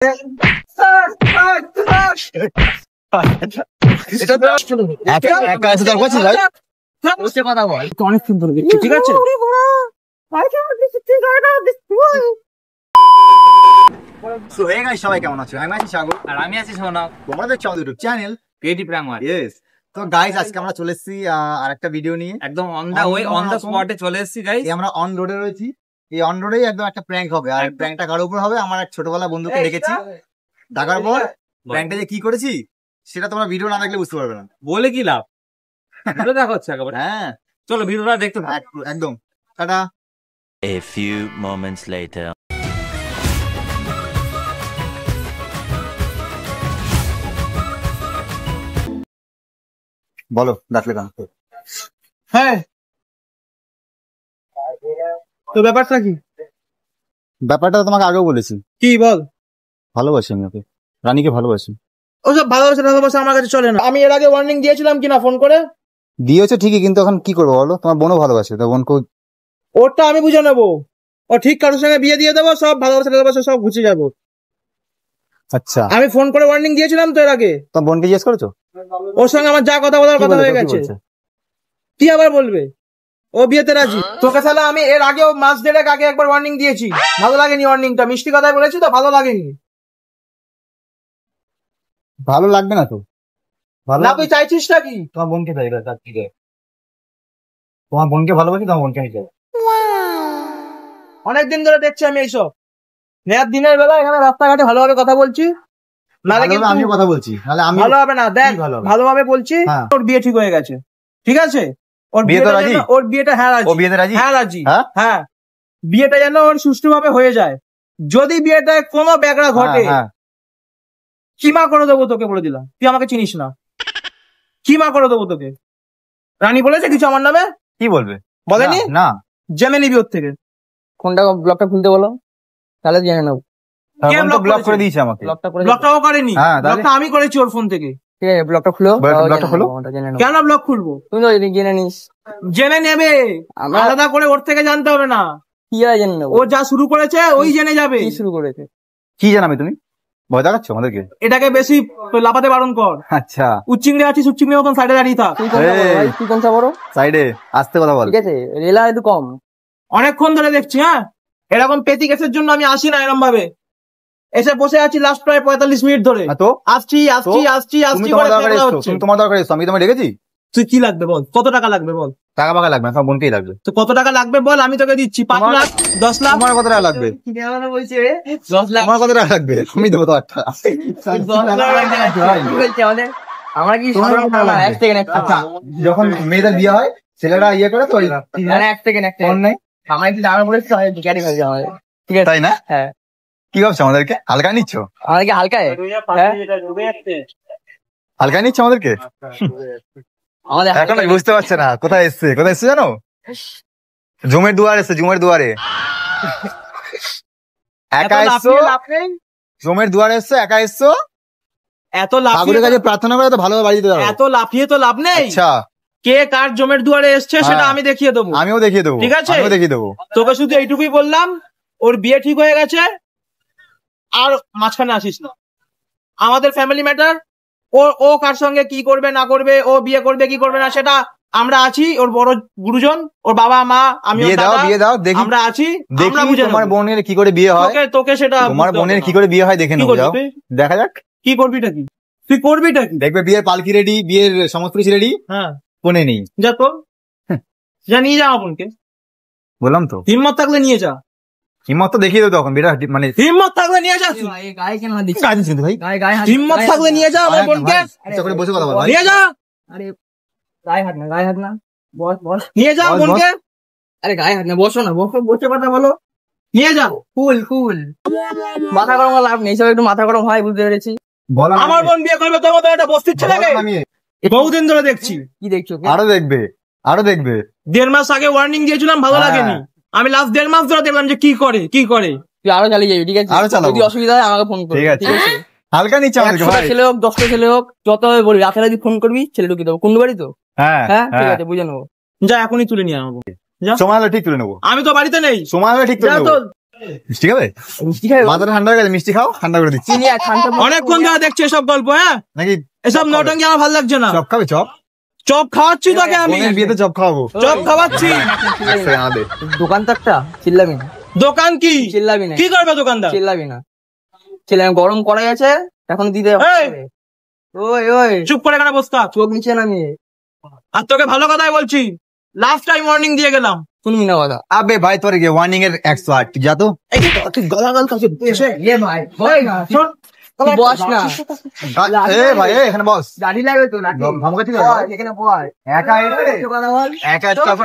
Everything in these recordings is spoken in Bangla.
অনেক সুন্দর ঠিক আছে। সবাই কেমন আছো? আমি আছি সাগর আর আমি আছি সোনাক, তোমরা দেখছো আমাদের YouTube channel creative Prangan. Yes. তো গাইস আজকে আমরা চলে এসেছি আর একটা ভিডিও নিয়ে, একদম on the way, on the স্পটে চলে এসেছি গাইস। আমরা অন রোডে রয়েছি। এই অন রোডেই একদম একটা প্র্যাঙ্ক হবে। আর প্র্যাঙ্কটা কার উপর হবে? আমার এক ছোটবেলা বন্ধুকে ডেকেছি, ডাকার পর প্র্যাঙ্কটা যে কি করেছি সেটা তোমরা ভিডিও না দেখলে বুঝতে পারবে না। বলে কি লাভ, ভিডিও দেখা হচ্ছে একেবারে। হ্যাঁ চলো ভিডিওটা দেখতে থাক। একদম tata. A few moments later. বলো ডাকলে কেন? হ্যাঁ, তো ব্যাপারটা কি? ব্যাপারটা তোমাকে আগেও বলেছি, কি বল? ভালোবাসি আমি ওকে, রানীকে ভালোবাসি। ওসব ভালোবাসা আমার কাছে চলে না। আমি এর আগে ওয়ার্নিং দিয়েছিলাম কিনা ফোন করে? দিয়েছো ঠিকই, কিন্তু এখন কি করবো বলো? তোমার বোনও ভালোবাসে, তো বোনকে ওটা আমি বুঝে নেবো। ও ঠিক কারোর সঙ্গে বিয়ে দিয়ে দেবো, সব ভালোবাসা সব ঘুচে যাবো। আচ্ছা আমি ফোন করে ওয়ার্নিং দিয়েছিলাম তো এর আগে। তোমার বোনকে জিজ্ঞেস করেছো? ওর সঙ্গে আমার যা কথা বলার কথা হয়ে গেছে। কি আবার বলবে? ও বিয়েতে রাজি। তোকে তাহলে আমি এর আগেও মাস দেড়েক আগে একবার ওয়ার্নিং দিয়েছি, ভালো লাগেনি ওয়ার্নিংটা। মিষ্টি কথাই বলেছি তো, ভালো লাগেনি। ভালো লাগবে না তো? ভালো না তুই চাইছিস নাকি? তোমার বোনকে চাই, তোমার বোনকে ভালোবাসি, তোমার বোনকে আমি চাই। অনেকদিন ধরে দেখছি আমি এইসব। দিনের বেলা এখানে রাস্তাঘাটে ভালোভাবে কথা বলছি, নাহলে কিন্তু আমিও কথা বলছি, নাহলে আমি ভালো হবে না। দেখ ভালোভাবে বলছি, ওর বিয়ে ঠিক হয়ে গেছে, ঠিক আছে? ওর বিয়েটা রাজি, ওর বিয়েটা হ্যাঁ রাজি, ও বিয়েতে রাজি, হ্যাঁ রাজি, হ্যাঁ। বিয়েটা যেন ওর সুষ্ঠুভাবে হয়ে যায়। যদি বিয়েটায় কোনো ব্যাগড়া ঘটে, কিমা করে দেবো তোকে, বলে দিলাম। তুই আমাকে চিনিস না, কিমা করে দেবো তোকে। রানী বলেছে কিছু আমার নামে? কি বলবে? বলেনি না, জেনে নিবি ওর থেকে। কোনটা ব্লকটা খুলতে বলো, তাহলে জেনে নেবো। ব্লক করে দিয়েছে আমাকে। ব্লকটাও করেনি, ব্লকটা আমি করেছি ওর ফোন থেকে। ঠিক আছে, ব্লকটা খুলো, ব্লকটা খুলো। কেন ব্লক খুলবো? তুমি তো জেনে নিস। জেনে নেবে, আলাদা করে ওর থেকে জানতে হবে না। কি আর জেনে নেবো? ও যা শুরু করেছে ওই জেনে যাবে। কি শুরু করেছে? কি জানাবে তুমি? ভয় দেখাচ্ছ আমাদেরকে? এটাকে বেশি লাফাতে বারণ কর। আচ্ছা, উচ্চিংড়ে আছিস, উচ্চিংড়ি মতন সাইডে দাঁড়িয়ে থাক। তুই কোনটা বড়? সাইডে আস্তে কথা বল, ঠিক আছে? রেলা একটু কম। অনেকক্ষণ ধরে দেখছি, হ্যাঁ এরকম পেতি কেসের জন্য আমি আসি না এরকম ভাবে। এসে বসে আছি লাস্ট প্রায় 45 মিনিট ধরে। তো আসছি তোমার দরকার এসছো, আমি তোমায় ডেকেছি। তুই কি লাগবে বল? কত টাকা লাগবে বল? টাকা পাকা লাগবে না, তোমার বোনকেই লাগবে। তো কত টাকা লাগবে বল, আমি তোকে দিচ্ছি। 5 লাখ, 10 লাখ? তোমার কত টাকা লাগবে? বলছে 10 লাখ। তোমার কত টাকা লাগবে? আমি দেবো তো 8 টাকা। আমরা কি যখন মেয়েদের বিয়ে হয় ছেলেরা ইয়ে করে তো, এক সেকেন্ড নাই আমার একটু দাম পড়েছে, ঠিক আছে তাই না? হ্যাঁ। কি ভাবছো আমাদেরকে হালকা নিচ্ছ? আমাদেরকে হালকায় হালকা নিচ্ছ আমাদেরকে? আমাদের এখন বুঝতে পারছে না কোথায় এসছে জানো? জুমের দুয়ারে এসছে, জুমের দুয়ারে একা এসছো। জুমের দুয়ারে এসছো, একা এসছো। এত লাফিয়ে কাছে প্রার্থনা করে তো ভালোভাবে বাড়ি দিতে পারো। এত লাফিয়ে তো লাভ নেই। আচ্ছা, কে কার জমের দুয়ারে এসছে সেটা আমি দেখিয়ে দেবো। আমিও দেখিয়ে দেবো, ঠিক আছে? আমিও দেখিয়ে দেবো। তোকে শুধু এইটুকুই বললাম, ওর বিয়ে ঠিক হয়ে গেছে, আর মাঝখানে আসিস না। আমাদের ফ্যামিলি ম্যাটার। ও কার সঙ্গে কি করবে না করবে, ও বিয়ে করবে কি করবে না, সেটা আমরা আছি। ওর বড় গুরুজন, ওর বাবা মা, আমি, বিয়ে দাও দেখি, আমরা আছি। আমরা বুঝে তোমার বোনের কি করে বিয়ে হয়, তোকে সেটা তোমার বোনের কি করে বিয়ে হয় দেখে নেবো। যাও দেখা যাক কি করবিটা কি, তুই করবিটা কি। দেখবে বিয়ের পালকি রেডি, বিয়ের সমস্ত কিছু রেডি। হ্যাঁ, কোনে নেই, যা তো যা নিয়ে যা বোনকে। বললাম তো, হিম্মত থাকলে নিয়ে যা। হিম্মত তো দেখিয়ে দেবো তখন, বিরাট মানে হিম্মত থাকলে নিয়ে যা। গায়ে কেন দিচ্ছিস? কাজ কিন্তু ভাই, হিম্মত থাকলে নিয়ে যা আমার বোনকে। বসে কথা বল, নিয়ে যা। আরে গায়ে হাত না, বস নিয়ে যা বোনকে। আরে গায়ে হাত না, বসো না, বসে কথা বলো। নিয়ে যাও। কুল মাথা গরম লাভ নেই, সব একটু মাথা গরম হয়, বুঝতে পেরেছি। আমার বোন বিয়ে করবে তোমার তো একটা বস্তির ছেলেকে? বহুদিন ধরে দেখছি। কি দেখছো? আরো দেখবে। 1.5 মাস আগে ওয়ার্নিং দিয়েছিলাম, ভালো লাগেনি। আমি লাস্ট 1.5 মাস ধরে দেখলাম যে কি করে। তুই আরো চালিয়ে যাবি, ঠিক আছে? আরো চালাবো, যদি অসুবিধা হয় আমাকে ফোন করবি, ঠিক আছে? হালকা নিচ্ছে আমাদেরকে ভাই। ছেলে হোক, 10টা ছেলে হোক, যত হবে বলবি। রাতে রাতে ফোন করবি, ছেলে ঢুকিয়ে দেবো। কোন বাড়ি তো? হ্যাঁ, ঠিক আছে, বুঝে নেবো। যা এখনই তুলে নিয়ে আসবো। সময় হলে ঠিক তুলে নেবো। আমি তো বাড়িতে নেই। সময় হলে ঠিক তুলে নেবো। মিষ্টি খাবে? মিষ্টি খাবে? মাথাটা ঠান্ডা হয়ে গেছে, মিষ্টি খাও, ঠান্ডা করে দিচ্ছি। চিনি আর ঠান্ডা অনেকক্ষণ ধরে দেখছি এসব গল্প, হ্যাঁ নাকি এসব নটঙ্কি আমার ভালো লাগছে না। চপ খাবে? চপ চপ খাওয়াচ্ছি তোকে আমি, বোনের বিয়েতে চপ খাওয়াবো। চপ খাওয়াচ্ছি। দোকান তো একটা, চিল্লাবি না। দোকান কি চিল্লাবি না, কি করবে দোকানদার? চিল্লাবি না। ছেলে গরম করা গেছে, এখন দিতে হবে। এই! ওই ওই চুপ করে এখানে বসতা, চোখ নিচে নামিয়ে আর তোকে ভালো কথাই বলছি, লাস্ট টাইম ওয়ার্নিং দিয়ে গেলাম। শুনবি না কথা। আবে ভাই তোর ওয়ার্নিং এর 108, তুই যা তো। তুই গালাগাল কাছে ভাই বস না, এ ভাই এখানে বস। দাড়ি লাগবে তো নাকি? ধমকাচ্ছিস বল, এখানে বল। একা কথা বল, একা চপ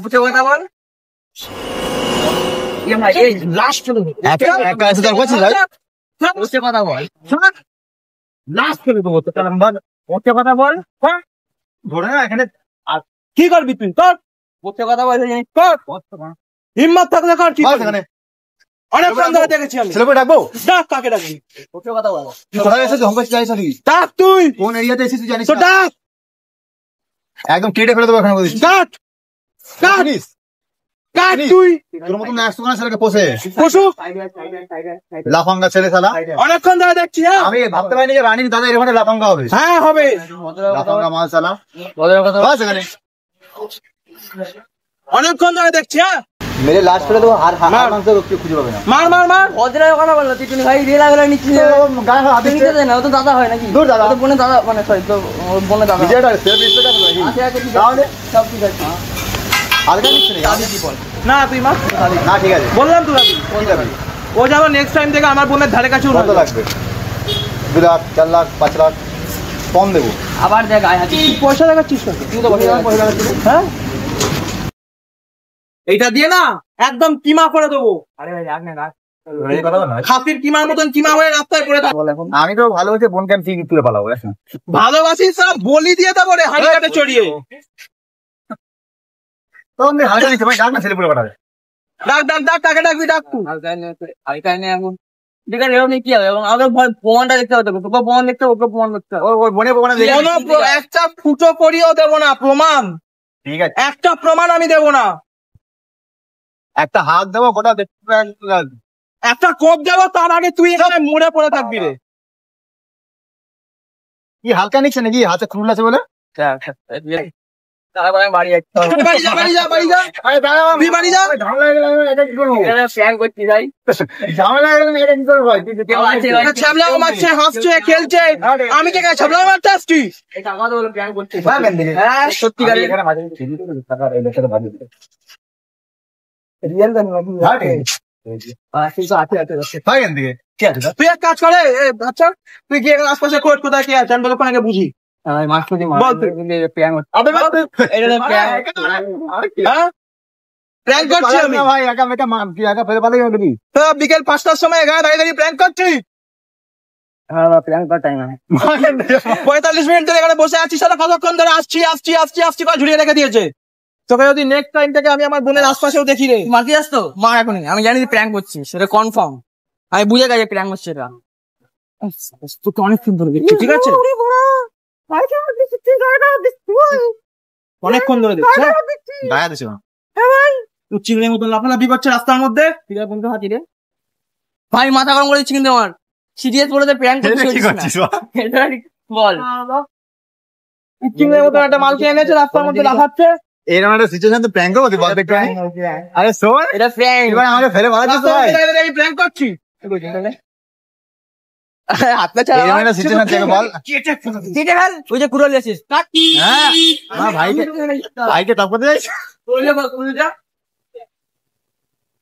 বুঝে কথা বল। ভাই এই লাস্ট একা একা এসে তোর করছিস ভাই? বুঝে কথা বল। লাস্ট করে দেবো তো, কারণ বল ওকে কথা বল। ধরে না এখানে কি করবি তুই? কর, বুঝে কথা বল। কর, হিম্মত থাকলে কর। কি বস করবি? এখানে। অনেক ফোন ধরে দেখেছি আমি। ছেলেকে ডাকবো? ডাক, কাকে ডাকবি? বুঝে কথা বল। তুই কোথায় এসেছিস? ধমকাচ্ছিস জানিস নাকি? ডাক তুই, কোন এরিয়াতে এসেছিস তুই জানিস তো না? ডাক, একদম কেটে ফেলে দেবো এখানে বলিস। কাট, কাট, জানিস? কাট তুই। তোর মতন 100 খানা ছেলেকে পোষে পশু, লাফাঙ্গা ছেলে শালা। অনেকক্ষণ ধরে দেখছি। হ্যাঁ আমি ভাবতে পারিনি যে রানীর দাদা এরকম একটা লাফাঙ্গা হবে। হ্যাঁ হবে। লাফাঙ্গা মাল শালা। বস এখানে। অনেকক্ষণ ধরে দেখছি। হ্যাঁ মেরে লাস্ট করে দেবো, আর মাংস রক্তি খুঁজে পাবে না। মার মার মার। ভদ্রের কথা বল না, তুই ভাই রিয়েল আগলে নিচ্ছিস। গায়ে হাত তুই নিতে দে না, ও তো দাদা হয় নাকি? দূর দাদা। ও তো বোনের দাদা, মানে সরি তো ওর বোনের দাদা। বিজয়টা সেলফ রেসপেক্ট আছে নাকি? আছে আছে, ঠিক তাহলে আছে, সব ঠিক আছে। আলগা নিচ্ছে নাকি? দাদি কি বল? না তুই মার, না ঠিক আছে। বললাম তো দাদি। কোন যাবে? ও যাবো নেক্সট টাইম থেকে আমার বোনের ধারে কাছেও না কত লাগবে? 2 লাখ, 4 লাখ, 5 লাখ কম দেবো। আবার দেখ গায়ে হাতি। তুই পয়সা দেখাচ্ছিস নাকি? তুই তো বসে হ্যাঁ এইটা দিয়ে না একদম কিমা করে দেবো। আরে ভাই রাখ না, রাখ। খাসির কিমার মতন কিমা হয়ে রাস্তায় পড়ে থাক। বল এখন। আমি তো ভালো হচ্ছে বোনকে আমি ঠিক তুলে পালাবো। ভালোবাসিস সব বলি দিয়ে দেবো রে, হাঁড়ি কাটে চড়িয়ে। তো আমি হালকা নিচ্ছে ভাই, ডাক না ছেলে পুরো পাঠাবে। ডাক ডাক ডাক, কাকে ডাকবি ডাক তুই। হালকা নেই এখন। ঠিক আছে, এরকম কি হবে? এবং আমাকে প্রমাণটা দেখতে হবে, তোকে প্রমাণ দেখতে হবে, ওকে প্রমাণ দেখতে হবে। ওই বোনে বোনে দেখে কোনো একটা ফুটো করিও দেবো না প্রমাণ, ঠিক আছে। একটা প্রমাণ আমি দেবো না। একটা হাত দেবো গোটা দেখতে একটা কোপ দেবো, তার আগে তুই এখানে মরে পড়ে থাকবি রে। কি হালকা নিচ্ছে নাকি? হাতে খুল আছে বলে? তারপরে আমি বাড়ি যাচ্ছি। বাড়ি যা বাড়ি যা বাড়ি যা, তুই বাড়ি যা। ঝামেলা হয়ে গেলে এটা কি করবো? এখানে প্র্যাঙ্ক করছি ভাই। ঝামেলা হয়ে গেলে এটা কি করবো ভাই? কেউ আছে ভাই? ছ্যাবলাও মারছে, হাসছে, খেলছে, আমি কে ছ্যাবলাও মারতে আসছি? এই টাকা তো বলে প্র্যাঙ্ক করছি। ভাবেন দিকে। হ্যাঁ সত্যিকারের এখানে মাঝে টাকা এর সাথে ভালো দিতে। রিয়েল জানি নাকি? ভাগে। কিন্তু আছে আছে আছে। ভাগেন দিকে। কি আছে? তুই এক কাজ করে, আচ্ছা তুই গিয়ে আশপাশে খোঁজ কোথায় কি আছে, আমি বলবো আগে বুঝি। ভাই মাস্টারজি বল তুই। প্র্যাঙ্ক হচ্ছে। আবে বাদ দে। এটা প্র্যাঙ্ক। হ্যাঁ প্র্যাঙ্ক করছি আমি। ভাই একা মেকা কি একা ফেলে পালাই হবে কি? তো বিকেল 5টার সময় এখানে দাঁড়িয়ে দাঁড়িয়ে প্র্যাঙ্ক করছি। হ্যাঁ প্র্যাঙ্ক করার টাইম আছে। 45 মিনিট ধরে এখানে বসে আছি, সারা কতক্ষণ ধরে আসছি আসছি আসছি আসছি করে ঝুলিয়ে রেখে দিয়েছে। তোকে যদি নেক্সট টাইম থেকে আমি আমার বোনের আশপাশেও দেখি রে। মারতে যাস তো মার এখনই, আমি জানি তুই প্র্যাঙ্ক করছিস, সেটা কনফার্ম। আমি বুঝে গেছি প্র্যাঙ্ক হচ্ছে এটা। তোকে অনেকক্ষণ ধরে দেখছি, ঠিক আছে অনেকক্ষণ ধরে দেখছি। গায়া দিছো। তুই চিংড়ির মতন লাফালাফি করছে রাস্তার মধ্যে। বন্ধু হাতি রে ভাই, মাথা গরম করে দিচ্ছি কিন্তু আমার। সিরিয়াস বলে প্র্যাঙ্ক কি করছিস? বল। চিংড়ির মতন একটা মালকে এনেছে, রাস্তার মধ্যে লাফাচ্ছে। এরকম একটা সিচুয়েশন তো প্র্যাঙ্ক করবো তুই বল একটু। আরে শোন, এটা প্র্যাঙ্ক। এবার আমাকে ফেলে পালাচ্ছিস তো রাস্তার ভাই। মধ্যে দাঁড়িয়ে দাঁড়িয়ে আমি প্র্যাঙ্ক করছি। হাতটা ছাড়া এরকম একটা সিচুয়েশন থেকে বল। কেটে ফেলে দিই। কেটে ফেল। ওই যে কুড়াল যাচ্ছিস হ্যাঁ আমার ভাইকে টপ করতে যাইস?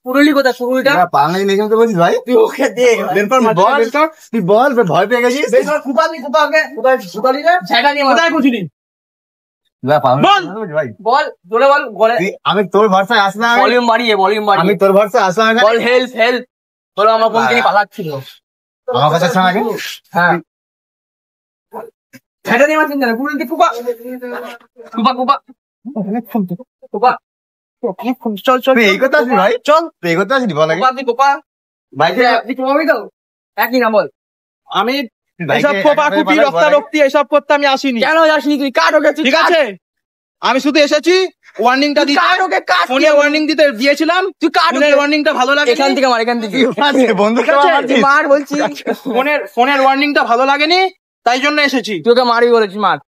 কুড়ুলি কোথায়? কুড়ুলিটা বাঙালি লিখে তো বলছিস ভাই? তুই ওকে দে। তুই বল ভয় পেয়ে গেছিস? ঝাঁকা নিয়ে মার। কোথায় বুঝলি? বল ভাই। বল জোরে বল। বলে আমি তোর ভরসায় আসলাম। ভলিউম বাড়িয়ে, ভলিউম আমি বাড়িয়ে তোর ভরসায় আসলাম এখানে। বল। Help help. বলো আমার কোন কিনি পালাচ্ছিল। আমার কাছে শোনা আগে। হ্যাঁ ঝাঁকা নিয়ে মারছিস না? কুড়ুলি কুপা কুপা কুপা কুপা। চল চল তুই এই করতে আসবি ভাই? চল। তুই এই করতে আসবি বল আগে। কুপা দি কুপা। ভাইকে তুই কুপাবি তো? একই না বল। আমি ভাইকে এসব কোপা একা কুপি বল আগে। রক্তারক্তি এসব করতে আমি আসিনি, কেন যাসনি তুই? কাট ওকে ঠিক আছে? আমি শুধু এসেছি ওয়ার্নিংটা দিতে, ফোনে ওয়ার্নিং দিতে দিয়েছিলাম, তুই কাট ফোনের ওয়ার্নিংটা ভালো লাগে, এখান থেকে মার, এখান থেকে বন্ধু মার বলছি, ফোনের ওয়ার্নিংটা ভালো লাগেনি, তাই জন্য এসেছি। তোকে মারবি বলেছি, মার।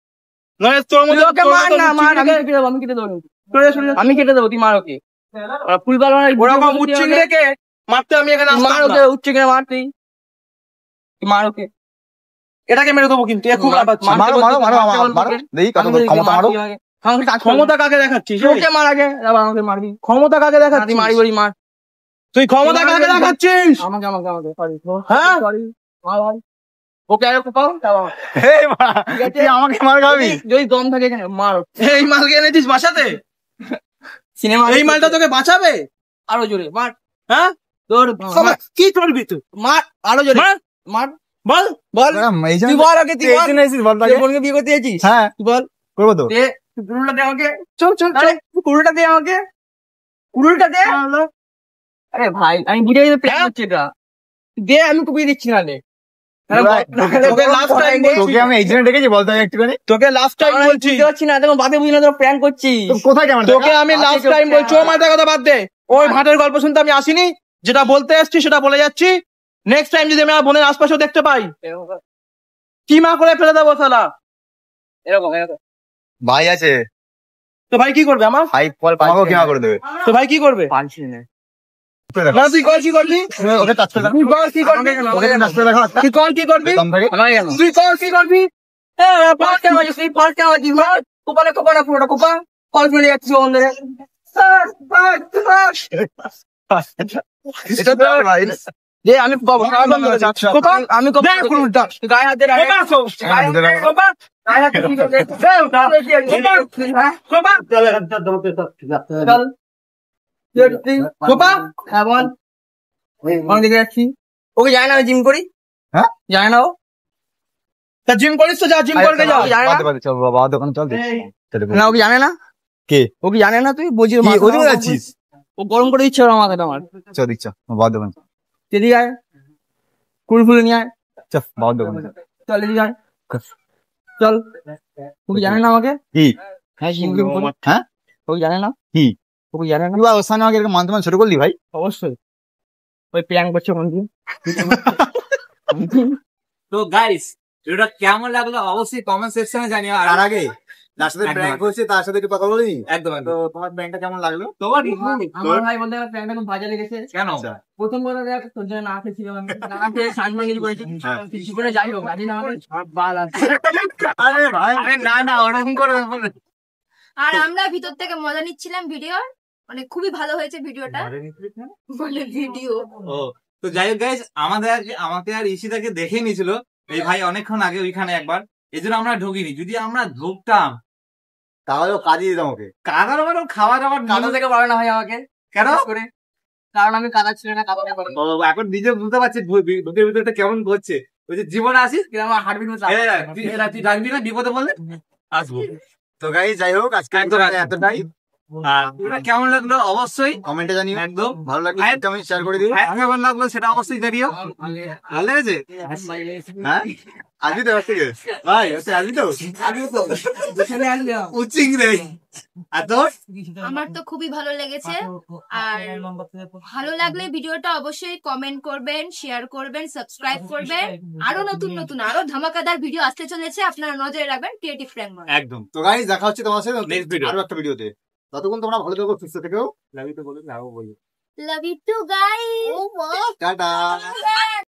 নয় তোর মধ্যে ওকে মার না, মার, আমি কেটে দেবো, আমি কেটে দেবো, আমি কেটে দেবো, তুই মার ওকে। ফুলবার ওরকম উচ্চিং রেখে মারতে আমি এখানে আসতাম মার না। ওকে, উচ্চ কিনা মার, তুই মার ওকে। এটাকে মেরে দেবো কিন্তু, খুব লাফাচ্ছি। মারো মারো মারো মারো, দেখি কত ক্ষমতা মারো। ক্ষমতা কাকে দেখাচ্ছিস? ওকে মার আগে, আবার আমাকে মারবি। ক্ষমতা কাকে তুই দেখাচ্ছিস? মারি বলি, মার তুই ক্ষমতা কাকে দেখাচ্ছিস? আমাকে, আমাকে, আমাকে, সরি, হ্যাঁ? সরি, মার ভাই। ওকে আরে কোপাও, তারপর মার। এই বাড়া, তুই আমাকে মার খাবি? যদি দম থাকে এখানে মার। এই মালকে এনেছিস বাঁচাতে? সিনেমা এই মালটা তোকে বাঁচাবে? আরো জোরে মার, হ্যাঁ, তোর কি করবি তুই? মার, আরো জোরে মার। মার, বল বল, এই তুই বল ওকে, তুই বল, বল তুই বোনকে বিয়ে করতে যাচ্ছিস? হ্যাঁ তুই বল, করবো তো। দে কুড়ুলটা দে আমাকে, চল চল আরে কুড়ুলটা দে আমাকে, কুড়ুলটা দে। আরে ভাই আমি বুঝে গেছি প্ল্যান হচ্ছে এটা, দে, আমি কুপিয়ে দিচ্ছি না রে। তোকে last time বলছি। তোকে আমি এই জন্য ডেকেছি, বলতে হবে একটুখানি। তোকে লাস্ট টাইম বলছি, বুঝতে পারছি না, দেখো বাপে বুঝি না, তোর প্ল্যান করছিস। তো কোথায় ক্যামেরা? তোকে আমি লাস্ট টাইম বলছি, ও মাথা কথা বাদ দে। ওই ভাটের গল্প শুনতে আমি আসিনি, যেটা বলতে এসছি সেটা বলে যাচ্ছি। নেক্সট টাইম যদি আমি আমার বোনের আশপাশেও দেখতে পাই, কিমা করে ফেলে দেবো শালা। এরকম এরকম ভাই আছে, তো ভাই কি করবে আমার? ভাই আমাকেও কিমা করে দেবে। তো ভাই কি করবে? পারছি না। না তুই কর কি করবি? ওকে টাচ করে তুই কর কি করবি? ওকে টাচ করে দেখো। তুই কর কি করবি? দম থাকে। আমাকে কেন? তুই কর কি করবি? পাঁচ কেন আছিস তুই? পাঁচ কেন আছিস? কোপালে কোপাটা পুরোটা কোপা, কল ফেলে যাচ্ছিস বন্ধুরে। এটা তো ভাই যে আমি কোপাবো, কোপা, আমি কোপা, তুই গায়ে হাত দে, গায়ে হাত দে, গায়ে হাত দে, ঠিক আছে? হ্যাঁ? চল। কোপা, হ্যাঁ বল। অনেক দিকে যাচ্ছি, ওকে জানে না আমি জিম করি। হ্যাঁ? জানে না ও? তা জিম করিস তো যা, জিম করবে যা। জানে না? বাদে বাদে চল বাবা দোকানে চল দেখি। না ওকে জানে না, কে? ওকে জানে না, তুই বুঝিস কি ওদিকে যাচ্ছিস? ও গরম করে দিচ্ছে ওর মাথাটা আমার। চল দিচ্ছ বাবা দোকানে এদিকে আয়, কুল ফুলে নিয়ে আয়, চল বাবা দোকানে চল এদিকে আয়, চল। ওকে জানে না আমাকে? কি? হ্যাঁ জিম করি। হ্যাঁ ওকে জানে না? কি? ওকে জানে না? তুই ওর সামনে আমাকে এরকম মানতে মান ছোট করলি ভাই? অবশ্যই ওই প্ল্যান করছে কোন দিন। তো গাইস ভিডিওটা কেমন লাগলো অবশ্যই কমেন্ট সেকশনে জানিও। আর তার আগে যার সাথে একদম। প্র্যাঙ্ক হচ্ছে তার সাথে একটু কথা বলি। একদম তো একদম। তোমার প্র্যাঙ্কটা কেমন লাগলো? তোমার আমার ভাই বলতে প্ল্যানটা খুব বাজে লেগেছে। কেন? আচ্ছা। প্রথম কথা দেখ তোর জন্য না খেয়েছিলাম, আমি না খেয়ে সানমাঙ্গিরি করেছি। হ্যাঁ। জীবনে যাই হোক আজ না আমার বাল আছে। আরে ভাই আরে না না ওরকম করে আর আমরা ভিতর থেকে মজা নিচ্ছিলাম ভিডিওর, মানে খুবই ভালো হয়েছে ভিডিওটা, মানে ভিডিও। ও তো যাই হোক গাইস আমাকে আর ঈশিতাকে দেখে নিয়েছিল এই ভাই অনেকক্ষণ আগে ওইখানে একবার, এই জন্য আমরা ঢুকিনি। যদি আমরা ঢুকতাম তাহলে কাজে দিতাম ওকে। কাদার ওপর খাওয়া দাওয়ার কাদা থেকে পারে না ভাই আমাকে কেন? করে, কারণ আমি কাদা ছিল না, কাদা করে ও, এখন নিজে বুঝতে পারছি বুকের ভিতরটা কেমন করছে। ওই যে জীবনে আসিস আমার হার্টবিট মতো তুই ডাকবি না বিপদে বললে আসবো। তো গাইস যাই হোক আজকে একদম, এতটাই। আর ভিডিওটা কেমন লাগলো অবশ্যই কমেন্টে জানিও। একদম ভালো লাগলে আমি শেয়ার করে দিও। কেমন লাগলো সেটা অবশ্যই জানিও। ভালো লেগেছে? হ্যাঁ আসবি তো থেকে ভাই হচ্ছে আসবি তো? উচিং রে। আর তোর? আমার তো খুবই ভালো লেগেছে। আর ভালো লাগলে ভিডিওটা অবশ্যই কমেন্ট করবেন, শেয়ার করবেন, সাবস্ক্রাইব করবেন। আরো নতুন নতুন আরো ধামাকাদার ভিডিও আসতে চলেছে, আপনারা নজরে রাখবেন ক্রিয়েটিভ ফ্রেন্ড। একদম। তো গাইস দেখা হচ্ছে তোমার সাথে Next video. আরো একটা ভিডিওতে। ততক্ষণ তোমরা ভালো থেকো, সুস্থ থেকো। লাভ ইউ তো বলি, লাভ বলি। Love you too guys. Tata.